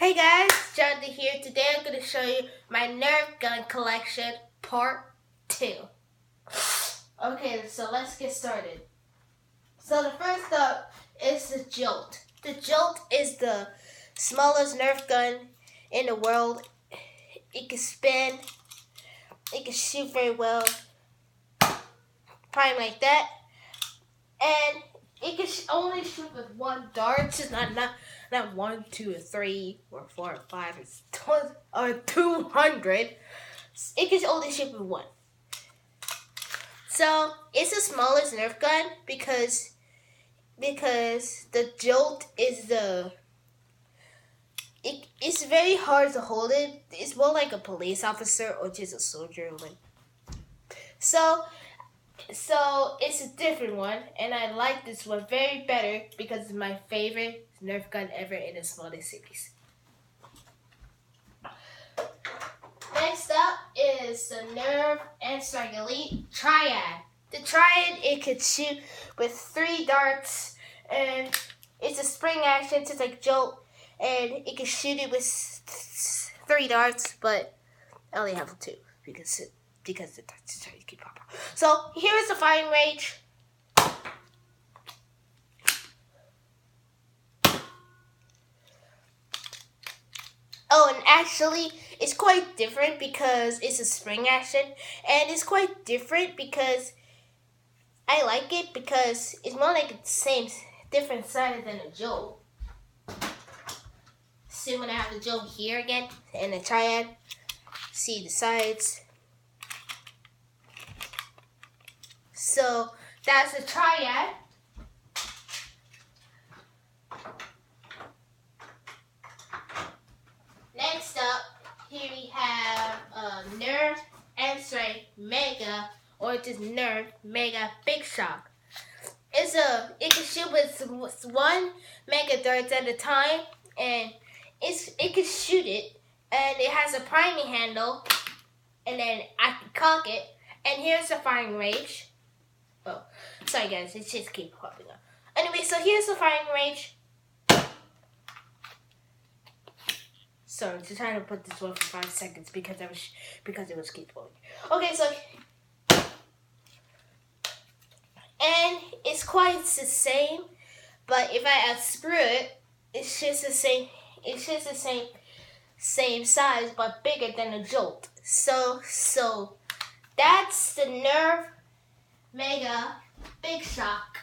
Hey guys, Jonathan here. Today I'm going to show you my Nerf gun collection part 2. Okay, so let's get started. So the first up is the Jolt. The Jolt is the smallest Nerf gun in the world. It can spin, it can shoot very well, probably like that. And it can only shoot with one dart. It's not 1, 2, or 3, or 4, or 5, or 200. It can only shoot with one. So it's the smallest Nerf gun because the Jolt is it's very hard to hold it. It's more like a police officer or just a soldier. So it's a different one, and I like this one very better because it's my favorite Nerf gun ever in the smallest series. Next up is the Nerf N-Strike Elite Triad. The Triad, it could shoot with 3 darts, and it's a spring action, just like Jolt, and it can shoot it with 3 darts, but I only have 2 because the darts are trying to keep popping. So here's the firing range. Oh, and actually, it's quite different because it's a spring action, and it's quite different because I like it because it's more like the same, different side than a Jolt. See when I have the Jolt here again, and the Triad, see the sides. So that's the Triad. Next up, here we have Nerf N-Strike Mega, or just Nerf Mega Big Shock. It can shoot with 1 mega darts at a time, and it can shoot it, and it has a priming handle, and then I can cock it, and here's the firing range. Oh, sorry guys, it just keeps popping up. Anyway, so here's the firing range. Sorry, just trying to put this one for 5 seconds because it was keep going. Okay, so and it's quite the same, but if I unscrew it, it's just the same. It's just the same size, but bigger than a Jolt. So that's the Nerf Mega Big Shock.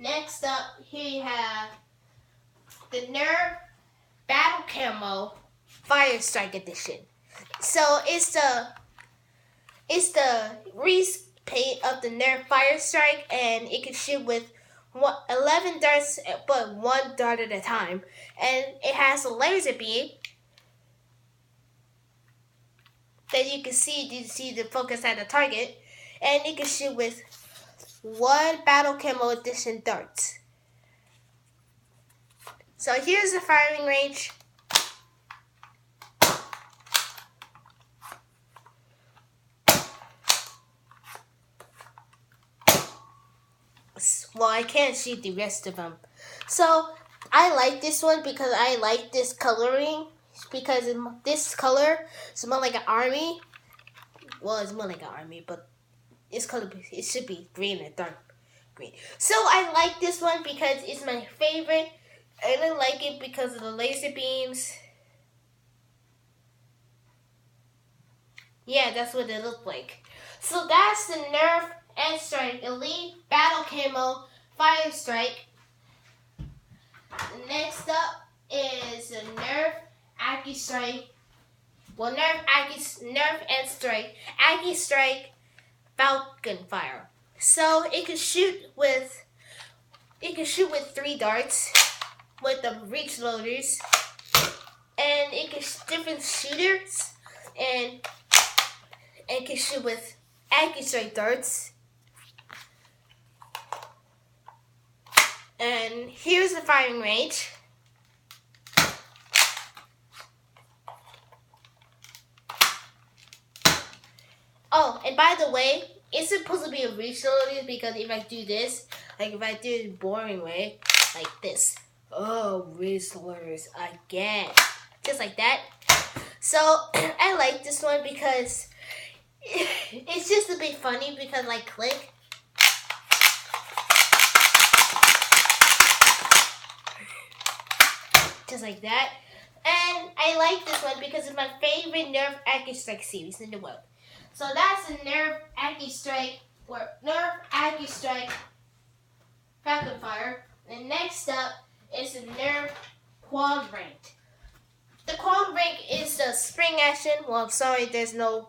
Next up, here you have the Nerf Battle Camo Fire Strike Edition. So it's the Reese paint of the Nerf Fire Strike, and it can shoot with 11 darts, but 1 dart at a time. And it has a laser beam that you can see the focus at the target, and it can shoot with 1 Battle Camo Edition darts. So here's the firing range. Well, I can't shoot the rest of them. So I like this one because I like this coloring, because this color is more like an army. Well, it's more like an army, but it should be green and dark green. So I like this one because it's my favorite. I didn't like it because of the laser beams. Yeah, that's what it looked like. So that's the Nerf N-Strike Elite Battle Camo Fire Strike. Next up is the Nerf Accu-Strike. Well, Nerf N-Strike Accu-Strike Falcon Fire. So it can shoot with 3 darts with the reach loaders, and it can different shooters, and it can shoot with Accu-Strike darts. And here's the firing range. Oh, and by the way, it's supposed to be a reload because if I do this, like if I do it the boring way, like this, oh, reloaders again, just like that. So I like this one because it's just a bit funny because like click. Just like that. And I like this one because it's my favorite Nerf AccuStrike series in the world. So that's the Nerf AccuStrike or Nerf AccuStrike Falcon Fire. And next up is the Nerf Quad Rank. The Quad Rank is the spring action. Well, sorry, there's no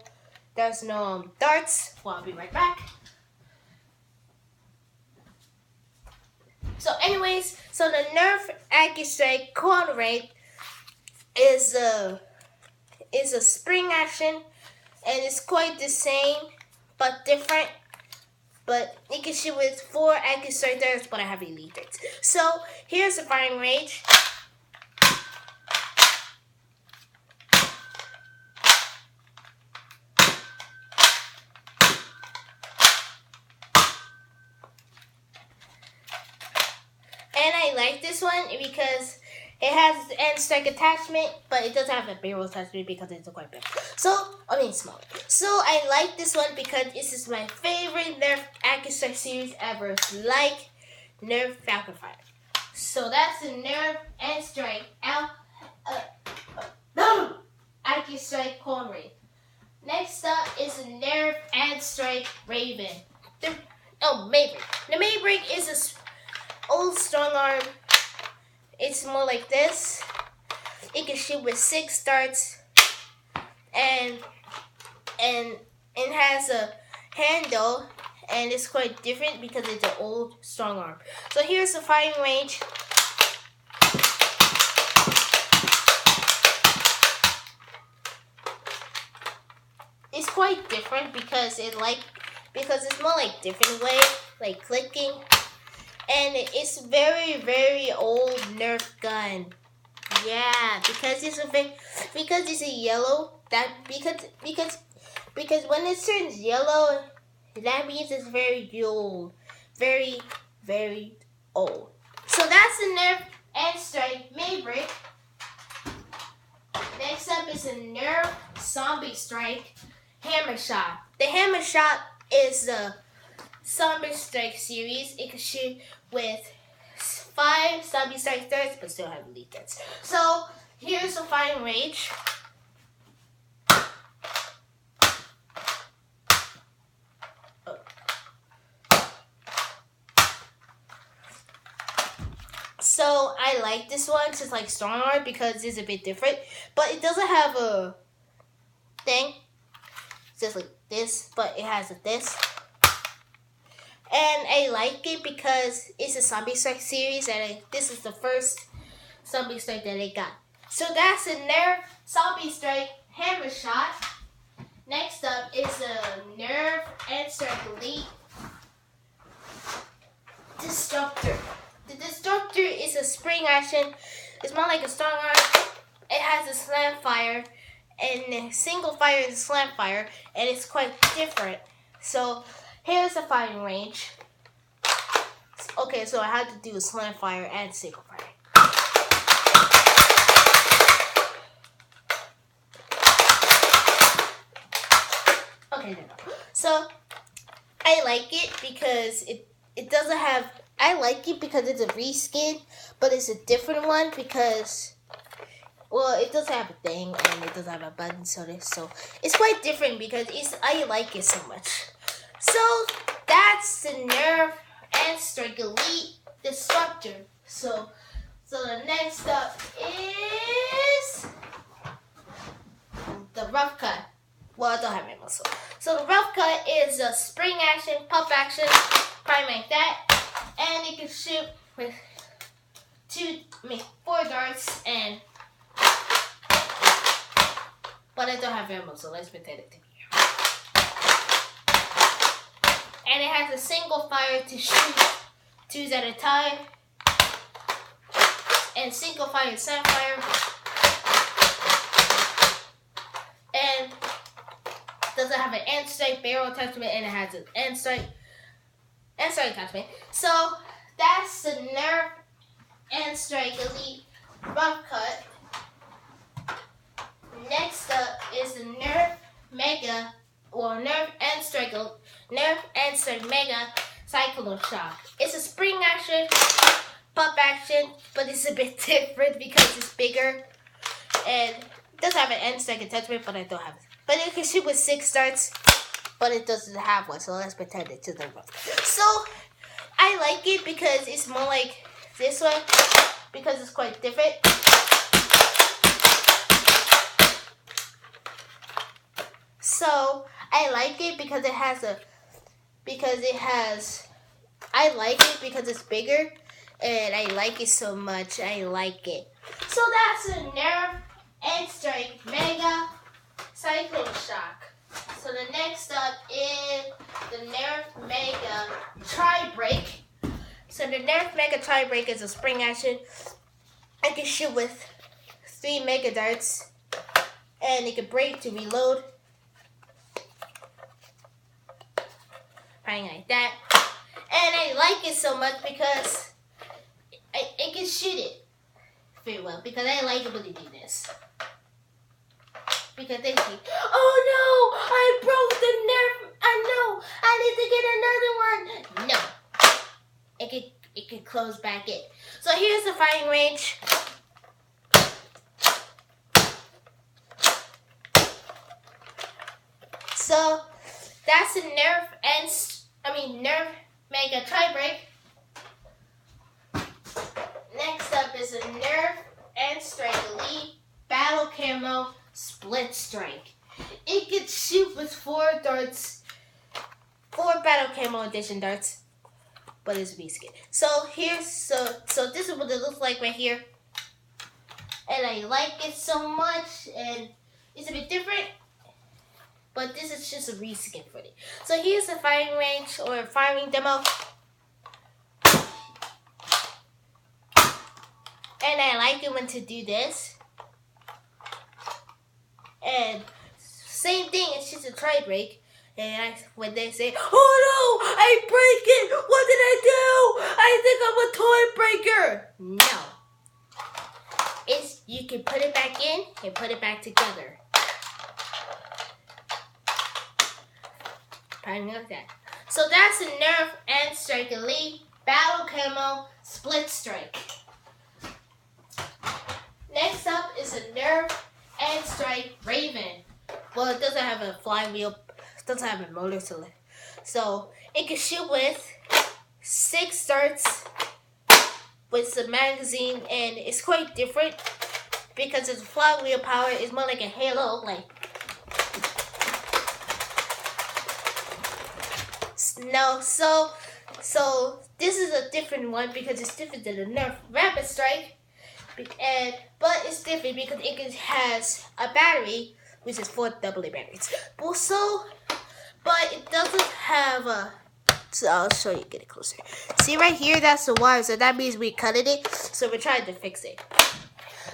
darts. Well, I'll be right back. So anyways, so the Nerf AccuStrike Quad Rank is a spring action, and it's quite the same but different. But you can shoot with 4 AccuStrike darts, but I have elite darts. So here's the firing range. And I like this one because it has the end strike attachment, but it doesn't have a barrel attachment because it's quite big. So, small. So I like this one because this is my favorite Nerf AccuStrike series ever, like Nerf Falcon Fire. So that's the Nerf end strike AccuStrike Quad Rank. Next up is the Nerf end strike Raven. Maverick. The Maverick is a old strong arm. It's more like this. It can shoot with 6 darts, and it has a handle, and it's quite different because it's an old strong arm. So here's the firing range. It's quite different because it's more like different way, like clicking. And it's very, very old Nerf gun. Yeah, because it's a yellow. Because when it turns yellow, that means it's very old, very, very old. So that's the Nerf end strike Maverick. Next up is a Nerf Zombie Strike Hammer Shot. The Hammer Shot is the Zombie Strike series. It can shoot with 5 Zombie Strike darts, but still have elite darts. So here's the firing range. So I like this one, just like strong arm, because it's a bit different, but it doesn't have a thing. It's just like this, but it has this. And I like it because it's a Zombie Strike series, and this is the first Zombie Strike that I got. So that's a Nerf Zombie Strike Hammer Shot. Next up is a Nerf End Strike Elite Destructor. The Destructor is a spring action. It's more like a strong arm. It has a slam fire, and a single fire is a slam fire, and it's quite different. So here's the firing range. Okay, so I had to do a slam fire and single fire. Okay, there we go. So I like it because it doesn't have. I like it because it's a reskin, but it's a different one because, well, it doesn't have a thing and it doesn't have a button, so it's quite different because I like it so much. So that's the Nerf End Strike Elite Destructor. So the next up is the Rough Cut. Well, I don't have it muscle. So the Rough Cut is a spring action, pump action, probably like that, and it can shoot with 4 darts, but I don't have ammo, so let's pretend it to be here. And it has a single fire to shoot 2s at a time, and single fire and sand fire. And doesn't have an end-strike barrel attachment, and it has an end-strike attachment. So that's the Nerf end-strike Elite Rough Cut. Next up is the Nerf Mega, Nerf end-strike Mega Cyclone Shock. It's a spring action, pump action, but it's a bit different because it's bigger. And it does have an end-strike attachment, but I don't have it. But it can shoot with 6 darts, but it doesn't have one, so let's pretend it doesn't work. So, I like it because it's more like this one, because it's quite different. So, I like it because it has I like it because it's bigger, and I like it so much. I like it. So that's a Nerf end-strike Mega Cyclone Shock. So the next up is the Nerf Mega Tri-Break. So the Nerf Mega Tri-Break is a spring action. I can shoot with 3 Mega Darts, and it can break to reload. Like that. And I like it so much because I can shoot it very well, because I like it when they do this. Because they think, oh no, I broke the Nerf. I know, I need to get another one. No, it can close back in. So here's the firing range. So that's a Nerf Mega Tri-Break. Next up is a Nerf end-strike Elite Battle Camo Split Strike. It can shoot with 4 darts, 4 Battle Camo Edition darts, but it's reskin. So this is what it looks like right here, and I like it so much, and it's a bit different. But this is just a reskin for it. So here's the firing range or firing demo. And I like it when to do this. And same thing, it's just a tri-break. And when they say, oh no, I break it. What did I do? I think I'm a toy breaker. No. You can put it back in and put it back together. Like that. So that's a Nerf end-strike Elite Battle Camo Split Strike. Next up is a Nerf end-strike Raven. Well, it doesn't have a flywheel, it doesn't have a motor to it. So it can shoot with 6 darts with some magazine, and it's quite different because its flywheel power is more like a halo, No, so this is a different one because it's different than the Nerf Rapid Strike, but it's different because it has a battery, which is 4 AA batteries. But it doesn't have a. So I'll show you, get it closer. See right here, that's the wire, so that means we cutted it. So we're trying to fix it.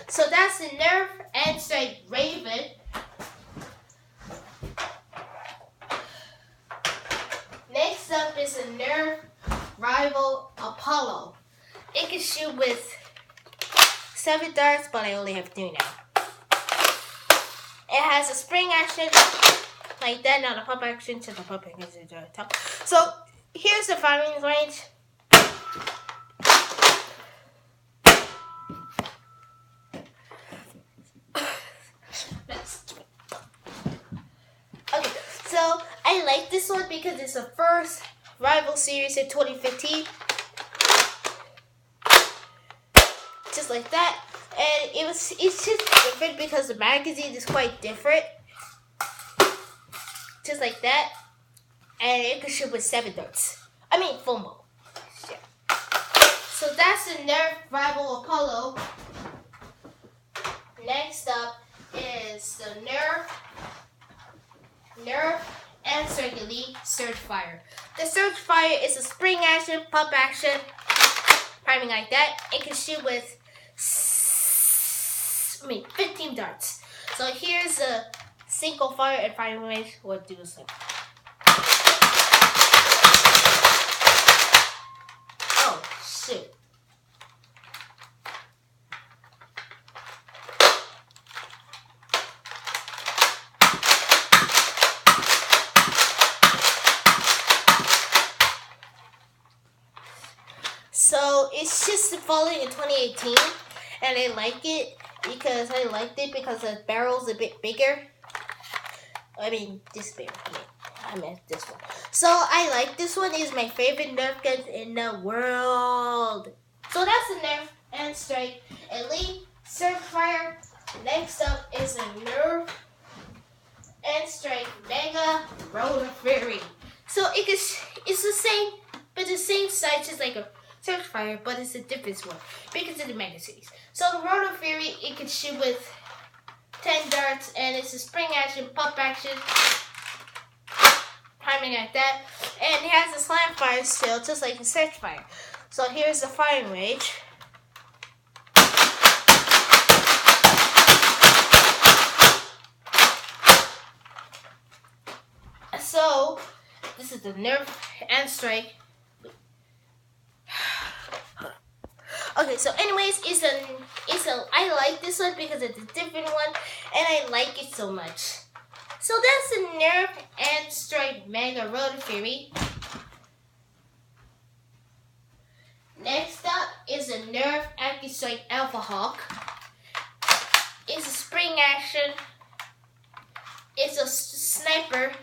So that's the Nerf end-strike Raven. Next up is a Nerf Rival Apollo. It can shoot with 7 darts, but I only have 3 now. It has a spring action like that, not a pump action, since the pump action is at the top. So here's the firing range. Okay, so I like this one because it's the first Rival series in 2015. Just like that. And it's just different because the magazine is quite different. Just like that. And it can shoot with 7 darts. I mean, full mode. Yeah. So that's the Nerf Rival Apollo. Next up is the Nerf end-strike Elite Surge Fire. The Surge Fire is a spring action, pump action, priming like that. It can shoot with 15 darts. So here's the single fire and firing range or do the same. Oh, shoot. So it's just falling in 2018, and I like it because the barrel's a bit bigger. I mean, this barrel. Yeah, I meant this one. So I like this one. It's my favorite Nerf gun in the world. So that's a Nerf and Strike Elite Surfire. Next up is a Nerf and Strike Mega Roller Fury. So it's the same, but the same size as like a Surfire, but it's a different one because of the Mega series. So the Roller Fury, it can shoot with 10 darts, and it's a spring action, pump action, timing like that, and it has a slam fire still, just like a Surfire. So here's the firing range. So this is the Nerf and Strike. Okay, so anyways, I like this one because it's a different one, and I like it so much. So that's a Nerf and Strike Mega Roller Fury. Next up is a Nerf AccuStrike Alpha Hawk. It's a spring action. It's a sniper.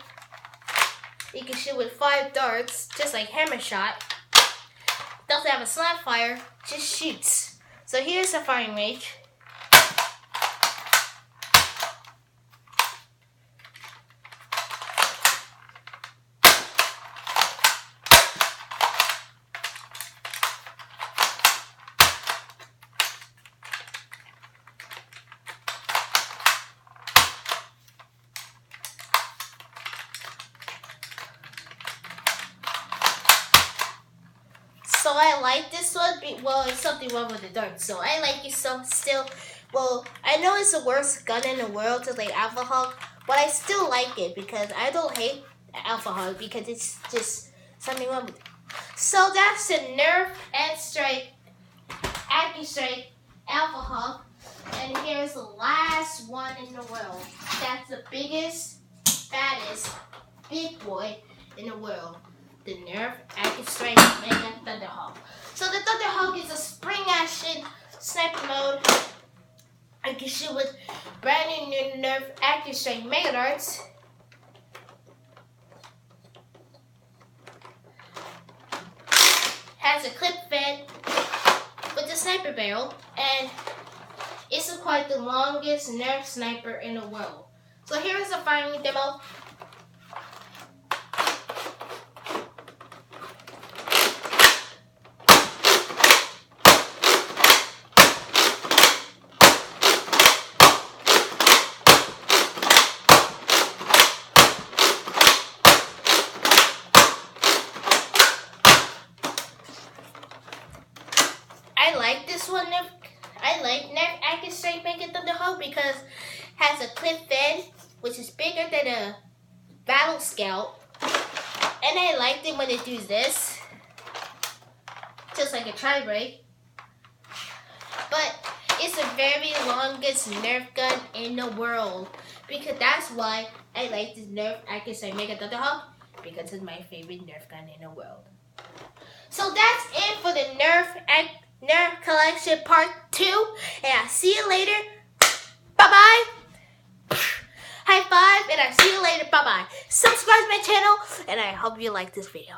You can shoot with 5 darts, just like Hammer Shot. Doesn't have a slam fire, just shoots. So here's the firing range. So I like this one. Well, it's something wrong with the dart. So I like it still. Well, I know it's the worst gun in the world to like Alpha Hawk, but I still like it because I don't hate Alpha Hawk because it's just something wrong with it. So that's the Nerf and Strike AccuStrike Alpha Hawk. And here's the last one in the world. That's the biggest, fattest, big boy in the world. The Nerf AccuStrike Mega Thunderhawk. So the Thunderhawk is a spring action sniper mode. I can shoot with brand new Nerf AccuStrike Mega Darts. Has a clip fed with the sniper barrel, and it's quite the longest Nerf sniper in the world. So here is a firing demo. I like this one. I like Nerf AccuStrike Mega Thunderhawk because it has a clip fed, which is bigger than a Battle Scout. And I like it when it does this, just like a tri-break. But it's the very longest Nerf gun in the world, because that's why I like this Nerf AccuStrike Mega Thunderhawk, because it's my favorite Nerf gun in the world. So that's it for the Nerf Collection Part 2, and I'll see you later. Bye-bye. High five, and I'll see you later. Bye-bye. Subscribe to my channel, and I hope you like this video.